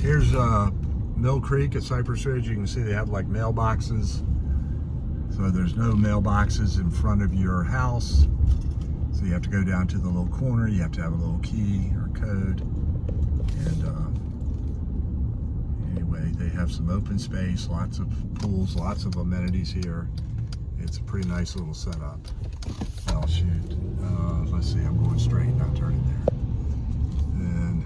Here's Mill Creek at Cypress Ridge. You can see they have like mailboxes. So there's no mailboxes in front of your house. So you have to go down to the little corner. You have to have a little key or code. And anyway, they have some open space, lots of pools, lots of amenities here. It's a pretty nice little setup. Oh shoot, let's see, I'm going straight, not turning there. And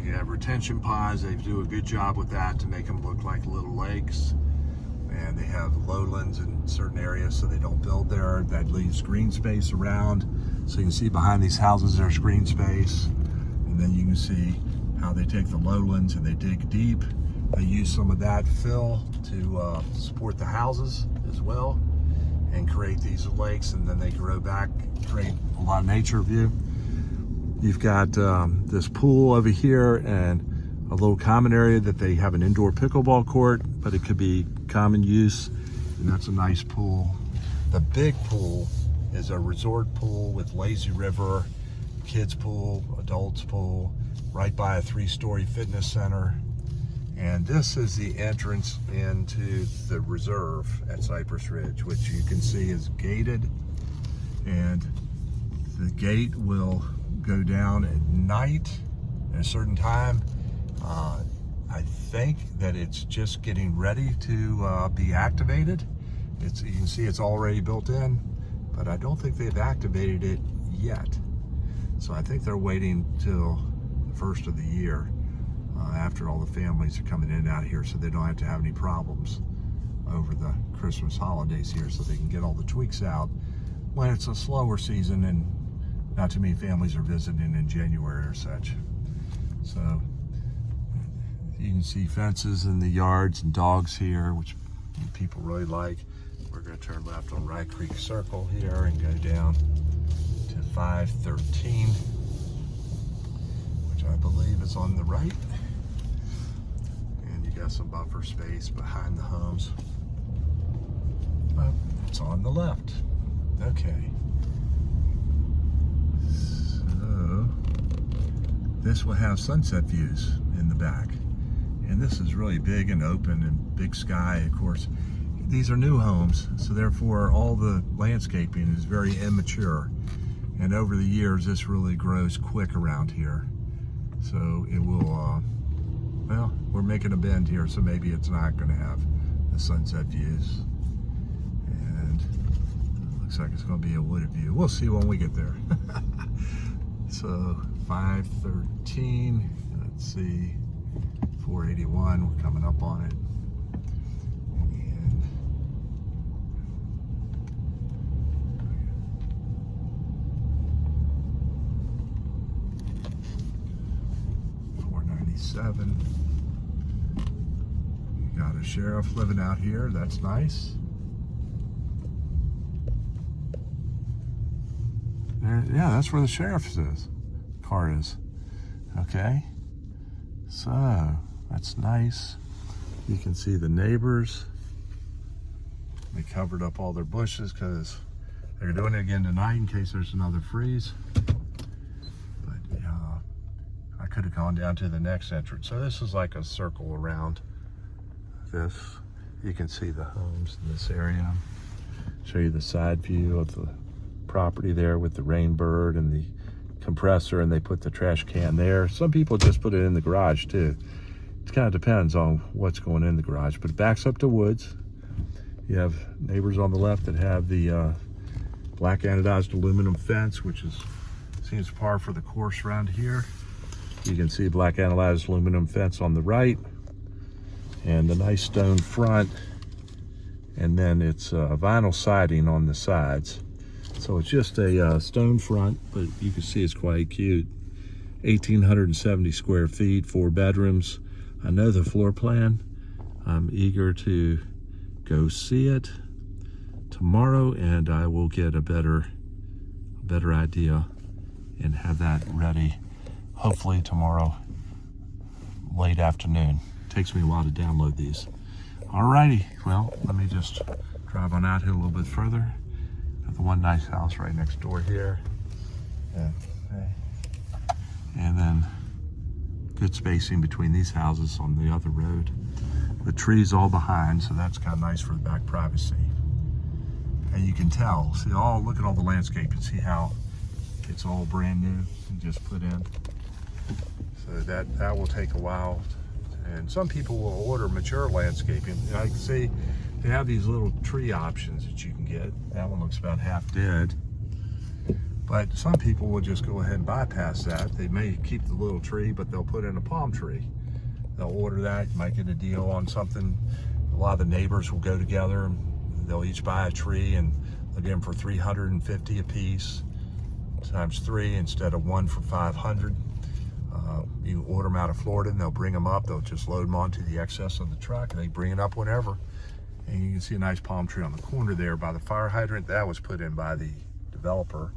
you have retention ponds. They do a good job with that to make them look like little lakes. And they have lowlands in certain areas so they don't build there. That leaves green space around. So you can see behind these houses there's green space. And then you can see how they take the lowlands and they dig deep. They use some of that fill to support the houses as well and create these lakes, and then they grow back, create a lot of nature view. You've got this pool over here and a little common area that they have an indoor pickleball court, but it could be common use, and that's a nice pool. The big pool is a resort pool with lazy river, kids pool, adults pool, right by a 3-story fitness center. And this is the entrance into the reserve at Cypress Ridge, which you can see is gated. And the gate will go down at night at a certain time. I think that it's just getting ready to be activated. You can see it's already built in, but I don't think they've activated it yet. So I think they're waiting till the first of the year, after all the families are coming in and out here, so they don't have to have any problems over the Christmas holidays here, so they can get all the tweaks out when it's a slower season and not too many families are visiting in January or such. So you can see fences in the yards and dogs here, which people really like. We're going to turn left on Rye Creek Circle here and go down to 513, which I believe is on the right. And you got some buffer space behind the homes. But it's on the left. Okay. So this will have sunset views in the back. And this is really big and open and big sky, of course. These are new homes, so therefore all the landscaping is very immature. And over the years, this really grows quick around here. So it will, well, we're making a bend here, so maybe it's not going to have the sunset views. And it looks like it's going to be a wooded view. We'll see when we get there. So 513, let's see. 481, we're coming up on it. And 497. You got a sheriff living out here, that's nice. There, yeah, that's where the sheriff's car is. Okay. So that's nice. You can see the neighbors. They covered up all their bushes because they're doing it again tonight in case there's another freeze. But I could have gone down to the next entrance. So this is like a circle around this. You can see the homes in this area. Show you the side view of the property there with the rainbird and the compressor, and they put the trash can there. Some people just put it in the garage too. It kind of depends on what's going in the garage, but it backs up to woods. You have neighbors on the left that have the black anodized aluminum fence, which seems par for the course around here. You can see black anodized aluminum fence on the right and the nice stone front, and then it's vinyl siding on the sides. So it's just a stone front, but you can see it's quite cute. 1,870 square feet, 4 bedrooms. I know the floor plan. I'm eager to go see it tomorrow, and I will get a better idea and have that ready hopefully tomorrow late afternoon. Takes me a while to download these. Alrighty, well, let me just drive on out here a little bit further. Got the one nice house right next door here. And then good spacing between these houses on the other road. The trees all behind, so that's kind of nice for the back privacy. And you can tell, see, look at all the landscape and see how it's all brand new and just put in. So that will take a while. And some people will order mature landscaping. I can see they have these little tree options that you can get. That one looks about half dead. But some people will just go ahead and bypass that. They may keep the little tree, but they'll put in a palm tree. They'll order that. You might get a deal on something. A lot of the neighbors will go together. They'll each buy a tree, and they'll get them for $350 a piece, times 3 instead of 1 for $500. You order them out of Florida, and they'll bring them up. They'll just load them onto the excess of the truck, and they bring it up whenever. And you can see a nice palm tree on the corner there by the fire hydrant. That was put in by the developer.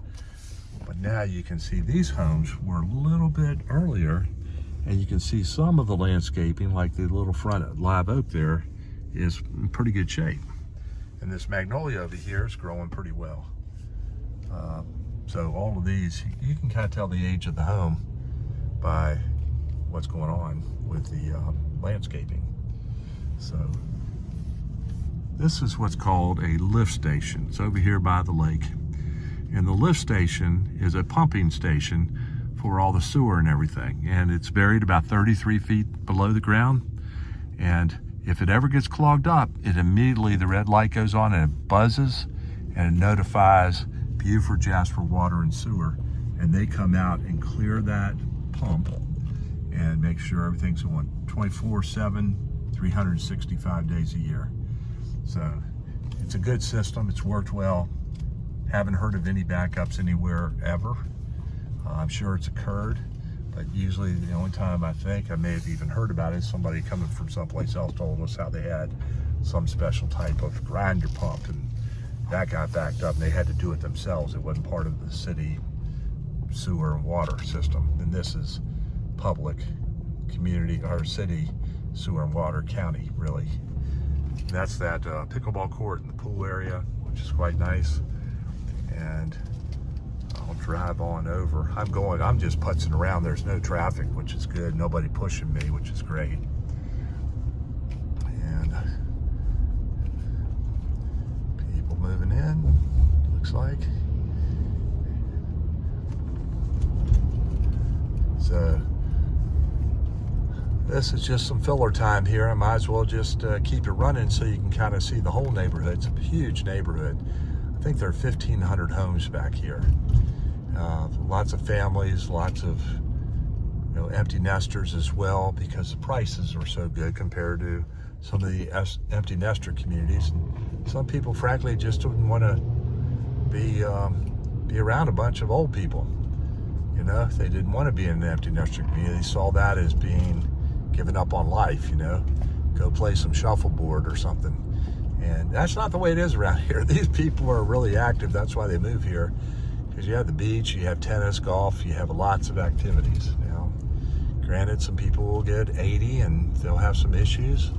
But now you can see these homes were a little bit earlier, and you can see some of the landscaping, like the little front live oak there, is in pretty good shape. And this magnolia over here is growing pretty well. So all of these, you can kind of tell the age of the home by what's going on with the landscaping. So this is what's called a lift station. It's over here by the lake. And the lift station is a pumping station for all the sewer and everything. And it's buried about 33 feet below the ground. And if it ever gets clogged up, it immediately, the red light goes on and it buzzes and it notifies Buford Jasper Water and Sewer. And they come out and clear that pump and make sure everything's on 24/7, 365 days a year. So it's a good system. It's worked well. Haven't heard of any backups anywhere ever. I'm sure it's occurred, but usually the only time I think I may have even heard about it is somebody coming from someplace else told us how they had some special type of grinder pump, and that got backed up and they had to do it themselves. It wasn't part of the city sewer and water system. And this is public community, or city sewer and water, county really. And that's that pickleball court in the pool area, which is quite nice. And I'll drive on over. I'm just putzing around. There's no traffic, which is good. Nobody pushing me, which is great. And people moving in, looks like. So this is just some filler time here. I might as well just keep it running so you can kind of see the whole neighborhood. It's a huge neighborhood. I think there are 1,500 homes back here. Lots of families, lots of empty nesters as well, because the prices are so good compared to some of the empty nester communities. And some people, frankly, just didn't want to be around a bunch of old people. They didn't want to be in an empty nester community. They saw that as being given up on life. Go play some shuffleboard or something. And that's not the way it is around here. These people are really active. That's why they move here. Because you have the beach, you have tennis, golf, you have lots of activities. Granted, some people will get 80 and they'll have some issues.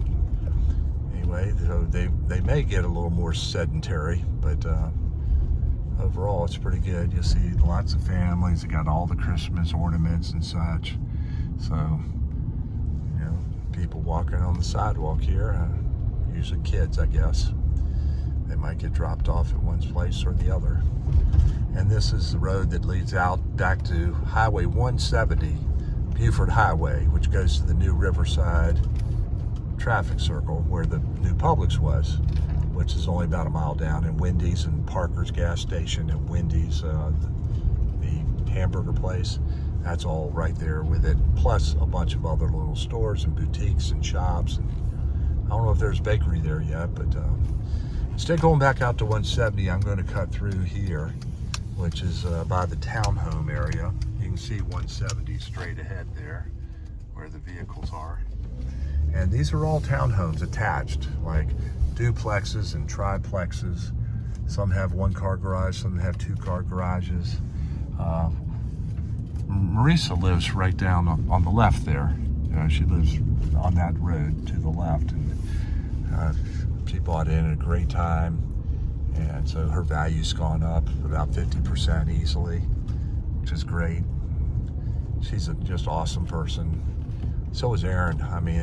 Anyway, so they may get a little more sedentary, but overall it's pretty good. You see lots of families. They got all the Christmas ornaments and such. So, people walking on the sidewalk here. Usually kids, I guess. They might get dropped off at one place or the other. And this is the road that leads out back to Highway 170, Buford Highway, which goes to the new Riverside traffic circle where the new Publix was, which is only about a mile down, and Wendy's and Parker's gas station and Wendy's, the hamburger place. That's all right there with it, plus a bunch of other little stores and boutiques and shops. And I don't know if there's a bakery there yet, but instead going back out to 170, I'm going to cut through here, which is by the townhome area. You can see 170 straight ahead there, where the vehicles are. And these are all townhomes attached, like duplexes and triplexes. Some have one-car garage, some have two-car garages. Marisa lives right down on the left there. She lives on that road to the left, and she bought in at a great time, and so her value's gone up about 50% easily, which is great. She's a just awesome person. So is Aaron. I mean,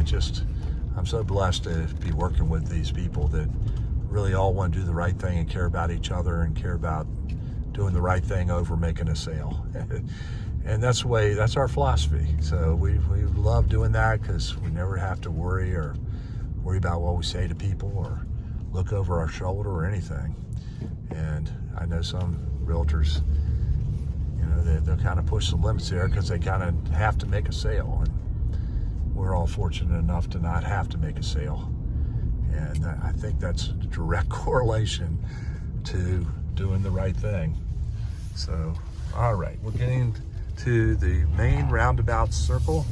I'm so blessed to be working with these people that really all want to do the right thing and care about each other and care about doing the right thing over making a sale. And that's our philosophy. So we love doing that because we never have to worry about what we say to people or look over our shoulder or anything. And I know some realtors, they'll kind of push the limits there because they kind of have to make a sale. And we're all fortunate enough to not have to make a sale. And I think that's a direct correlation to doing the right thing. So, all right, we're getting to the main roundabout circle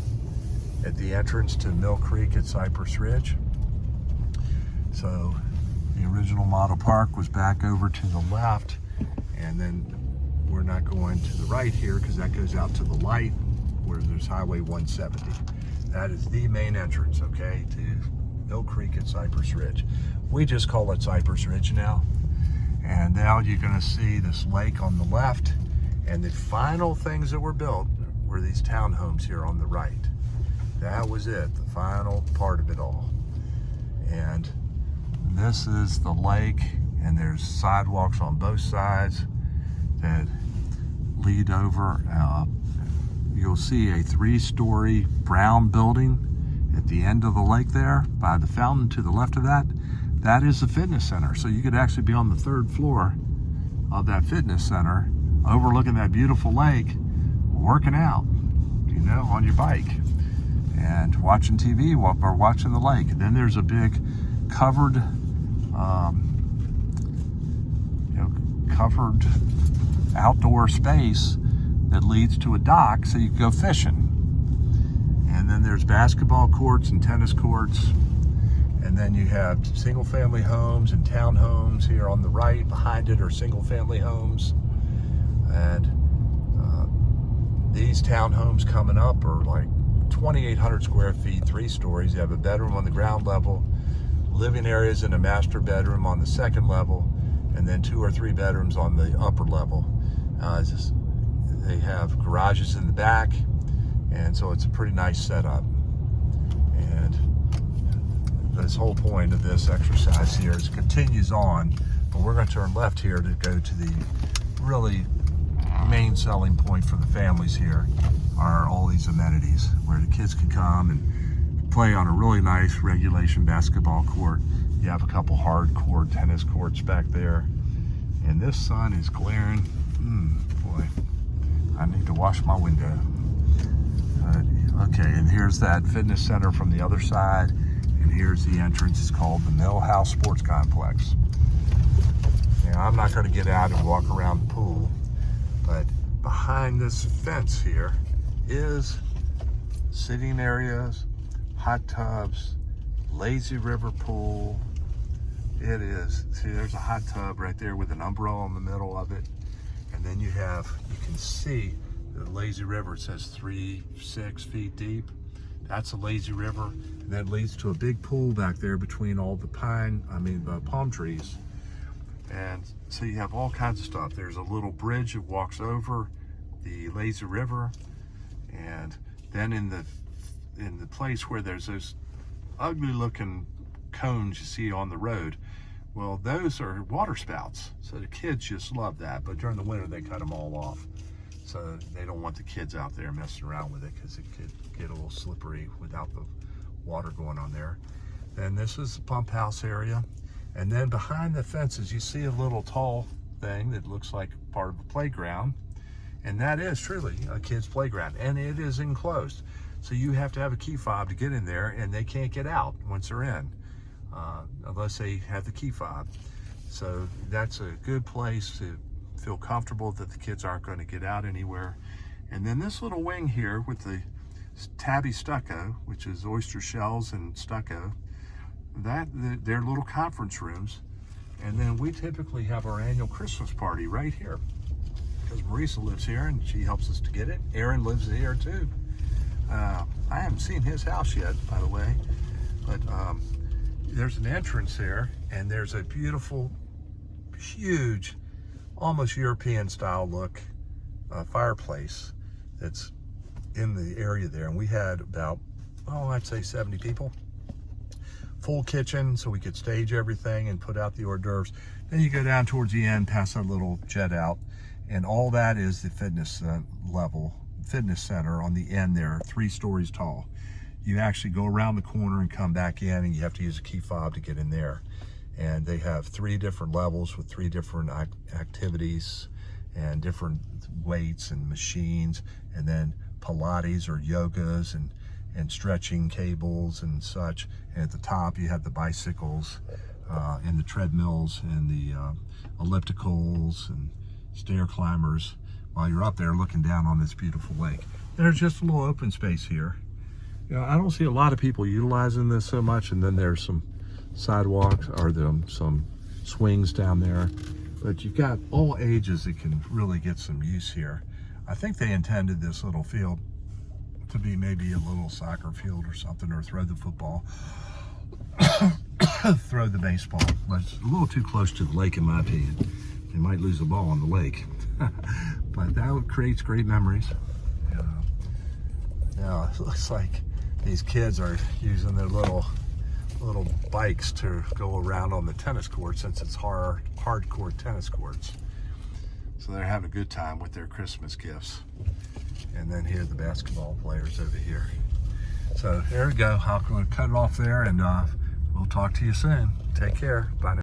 at the entrance to Mill Creek at Cypress Ridge. So the original model park was back over to the left, and then we're not going to the right here because that goes out to the light where there's Highway 170. That is the main entrance, okay, to Mill Creek at Cypress Ridge. We just call it Cypress Ridge now. And now you're going to see this lake on the left, and the final things that were built were these townhomes here on the right. That was it, the final part of it all. And this is the lake, and there's sidewalks on both sides that lead over. You'll see a 3-story brown building at the end of the lake there by the fountain to the left of that. That is the fitness center. So you could actually be on the 3rd floor of that fitness center overlooking that beautiful lake, working out, on your bike and watching TV or watching the lake. And then there's a big covered outdoor space that leads to a dock so you can go fishing. And then there's basketball courts and tennis courts. And then you have single-family homes and townhomes here on the right. Behind it are single-family homes. And these townhomes coming up are like 2,800 square feet, 3 stories. You have a bedroom on the ground level, living areas in a master bedroom on the 2nd level, and then 2 or 3 bedrooms on the upper level. They have garages in the back, and so it's a pretty nice setup. And this whole point of this exercise here is continues on, but we're going to turn left here to go to the really main selling point for the families here are all these amenities where the kids can come and play on a really nice regulation basketball court. You have a couple hardcore tennis courts back there, and this sun is glaring. Boy, I need to wash my window. Okay, and here's that fitness center from the other side. And here's the entrance. It's called the Mill House Sports Complex. Now, I'm not going to get out and walk around the pool, but behind this fence here is sitting areas, hot tubs, lazy river pool. It is. See, there's a hot tub right there with an umbrella in the middle of it. And then you can see the lazy river. It says 6 feet deep. That's a lazy river. And that leads to a big pool back there between all the palm trees. And so you have all kinds of stuff. There's a little bridge that walks over the lazy river. And then in the place where there's those ugly looking cones you see on the road, well, those are water spouts. So the kids just love that. But during the winter, they cut them all off. So they don't want the kids out there messing around with it because it could get a little slippery without the water going on there. Then this is the pump house area. And then behind the fences, you see a little tall thing that looks like part of a playground. And that is truly a kid's playground. And it is enclosed. So you have to have a key fob to get in there, and they can't get out once they're in, unless they have the key fob. So that's a good place to feel comfortable that the kids aren't going to get out anywhere. And then this little wing here with the tabby stucco, which is oyster shells and stucco, they're little conference rooms. And then we typically have our annual Christmas party right here because Marisa lives here and she helps us to get it. Aaron lives here too. I haven't seen his house yet, by the way, but there's an entrance there, and there's a beautiful, huge, almost European style look fireplace that's in the area there. And we had about I'd say 70 people. Full kitchen, so we could stage everything and put out the hors d'oeuvres. Then you go down towards the end, past our little jet out, and all that is the fitness fitness center on the end there, 3 stories tall. You actually go around the corner and come back in, and you have to use a key fob to get in there. And they have 3 different levels with 3 different activities and different weights and machines, and then Pilates or yogas and stretching cables and such. And at the top you have the bicycles and the treadmills and the ellipticals and stair climbers while you're up there looking down on this beautiful lake. There's just a little open space here. You know, I don't see a lot of people utilizing this so much, and then there's some sidewalks or some swings down there, but you've got all ages that can really get some use here. I think they intended this little field to be maybe a little soccer field or something, or throw the football, throw the baseball, but it's a little too close to the lake in my opinion. They might lose the ball on the lake. But that creates great memories. Yeah, it looks like these kids are using their little bikes to go around on the tennis court, since it's hardcore tennis courts. So they're having a good time with their Christmas gifts. And then here are the basketball players over here. So there we go. I'm going to cut it off there, and we'll talk to you soon. Take care. Bye now.